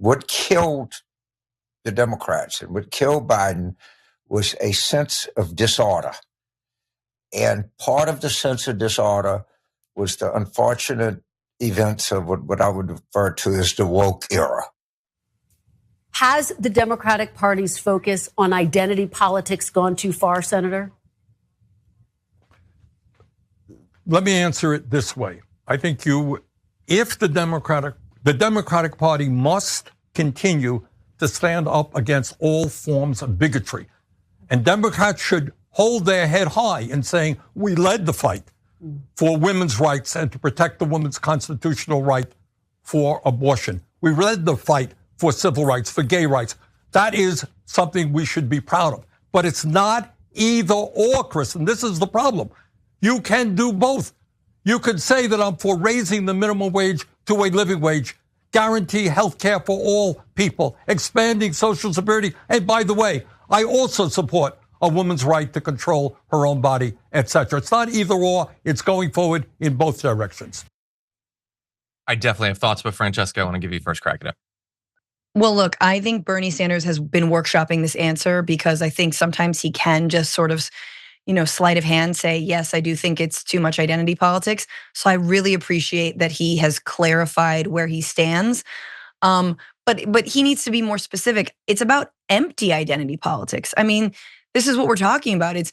what killed the Democrats and what killed Biden was a sense of disorder. And part of the sense of disorder was the unfortunate events of what I would refer to as the woke era. Has the Democratic Party's focus on identity politics gone too far, Senator? Let me answer it this way. I think if the Democratic Party must continue to stand up against all forms of bigotry. And Democrats should hold their head high in saying, we led the fight for women's rights and to protect the woman's constitutional right for abortion. We led the fight for civil rights, for gay rights. That is something we should be proud of. But it's not either or, Chris, and this is the problem. You can do both. You could say that I'm for raising the minimum wage to a living wage, guarantee health care for all people, expanding Social Security. And by the way, I also support a woman's right to control her own body, etc. It's not either or, it's going forward in both directions. I definitely have thoughts, but Francesca, I want to give you first crack at it. Well, look, I think Bernie Sanders has been workshopping this answer because I think sometimes he can just sort of, sleight of hand say, yes, I do think it's too much identity politics. So I really appreciate that he has clarified where he stands. But he needs to be more specific. It's about empty identity politics. I mean, this is what we're talking about. It's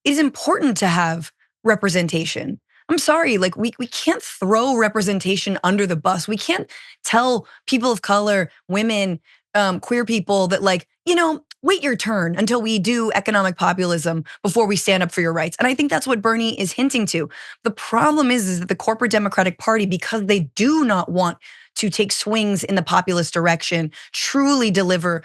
important to have representation. I'm sorry, like we can't throw representation under the bus. We can't tell people of color, women, queer people that wait your turn until we do economic populism before we stand up for your rights. And I think that's what Bernie is hinting to. The problem is that the corporate Democratic Party, because they do not want to take swings in the populist direction, truly deliver,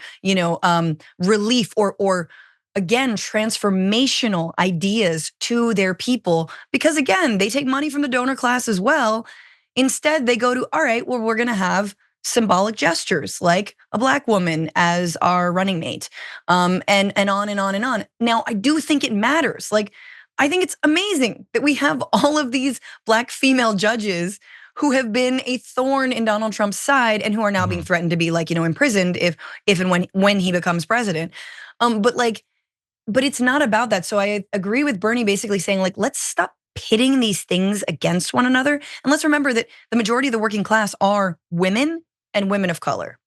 relief or again, transformational ideas to their people, because again, they take money from the donor class as well. Instead, they go to, all right, well, we're gonna have symbolic gestures like a Black woman as our running mate, and on and on and on. Now, I do think it matters. I think it's amazing that we have all of these Black female judges who have been a thorn in Donald Trump's side and who are now being threatened to be imprisoned if and when he becomes president. But it's not about that. So I agree with Bernie basically saying let's stop pitting these things against one another. And let's remember that the majority of the working class are women and women of color.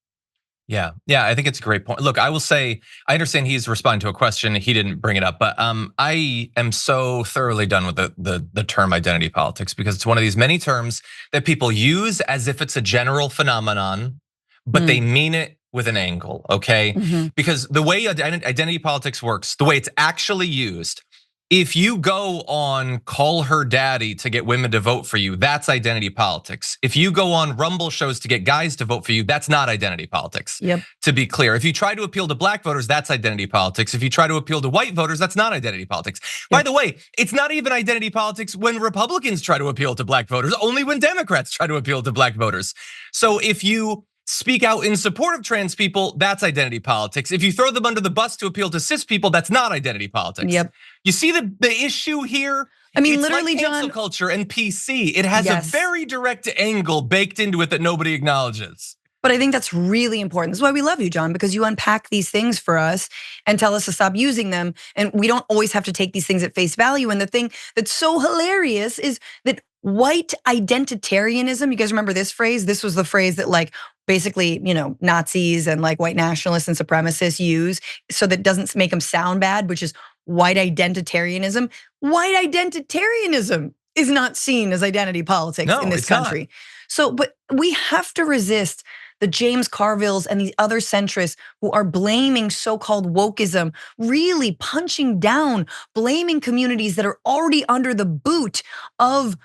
Yeah, I think it's a great point. Look, I will say, I understand he's responding to a question, he didn't bring it up, but I am so thoroughly done with the term identity politics because it's one of these many terms that people use as if it's a general phenomenon, but they mean it with an angle, okay? Because the way identity politics works, the way it's actually used, if you go on Call Her Daddy to get women to vote for you, that's identity politics. If you go on Rumble shows to get guys to vote for you, that's not identity politics. Yep. To be clear, if you try to appeal to Black voters, that's identity politics. If you try to appeal to white voters, that's not identity politics. Yep. By the way, it's not even identity politics when Republicans try to appeal to Black voters, only when Democrats try to appeal to Black voters. So if you speak out in support of trans people, that's identity politics. If you throw them under the bus to appeal to cis people, that's not identity politics. Yep. You see the issue here? I mean, it's literally, like cancel John, culture and PC. It has a very direct angle baked into it that nobody acknowledges. But I think that's really important. That's why we love you, John, because you unpack these things for us and tell us to stop using them. And we don't always have to take these things at face value. And the thing that's so hilarious is that white identitarianism, you guys remember this phrase? This was the phrase that basically, Nazis and white nationalists and supremacists use so that doesn't make them sound bad, which is white identitarianism. White identitarianism is not seen as identity politics in this country. So, but we have to resist the James Carvilles and these other centrists who are blaming so-called wokeism, really punching down, blaming communities that are already under the boot of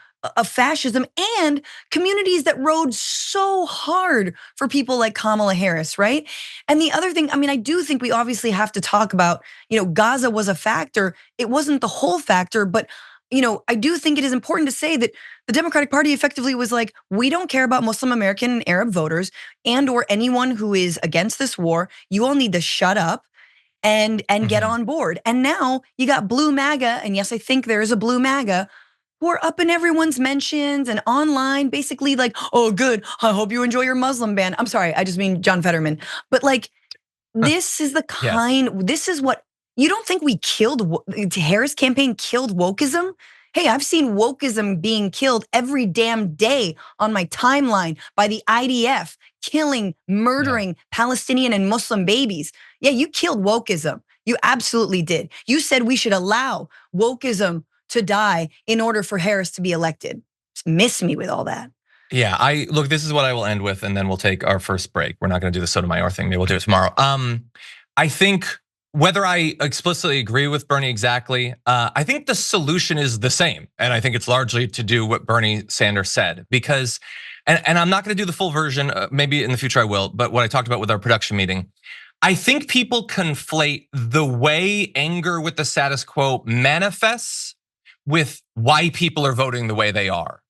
fascism and communities that rode so hard for people like Kamala Harris, right? And the other thing, I do think we obviously have to talk about, Gaza was a factor. It wasn't the whole factor, but I do think it is important to say that the Democratic Party effectively was like, we don't care about Muslim American and Arab voters and or anyone who is against this war. You all need to shut up and get on board. And now you got blue MAGA, and yes, I think there is a blue MAGA, were up in everyone's mentions and online, basically like, oh, good, I hope you enjoy your Muslim ban. I'm sorry, I just mean John Fetterman. But like, this is the kind, this is what, you don't think we killed, Harris campaign killed wokeism? Hey, I've seen wokeism being killed every damn day on my timeline by the IDF, killing, murdering Palestinian and Muslim babies. Yeah, you killed wokeism. You absolutely did. You said we should allow wokeism to die in order for Harris to be elected. Just miss me with all that. Yeah, look, this is what I will end with, and then we'll take our first break. We're not gonna do the Sotomayor thing, maybe we'll do it tomorrow. I think whether I explicitly agree with Bernie exactly, I think the solution is the same. And I think it's largely to do what Bernie Sanders said, because, and I'm not gonna do the full version, maybe in the future I will, but what I talked about with our production meeting, I think people conflate the way anger with the status quo manifests with why people are voting the way they are.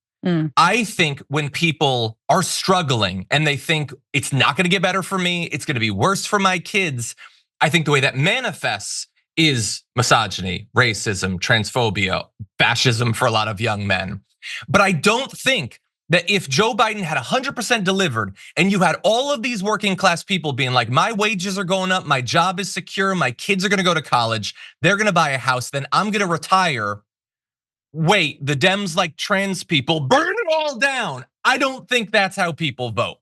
I think when people are struggling and they think it's not gonna get better for me, it's gonna be worse for my kids, I think the way that manifests is misogyny, racism, transphobia, fascism for a lot of young men. But I don't think that if Joe Biden had 100% delivered and you had all of these working class people being like, my wages are going up, my job is secure, my kids are gonna go to college, they're gonna buy a house, then I'm gonna retire. Wait, the Dems like trans people, burn it all down. I don't think that's how people vote.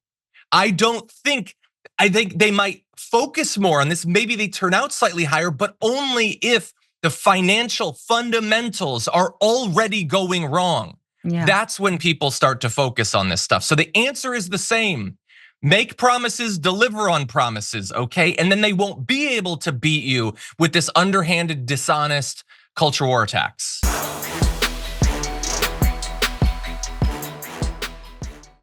I think they might focus more on this. Maybe they turn out slightly higher, but only if the financial fundamentals are already going wrong. Yeah. That's when people start to focus on this stuff. So the answer is the same. Make promises, deliver on promises, okay? And then they won't be able to beat you with this underhanded, dishonest culture war attacks.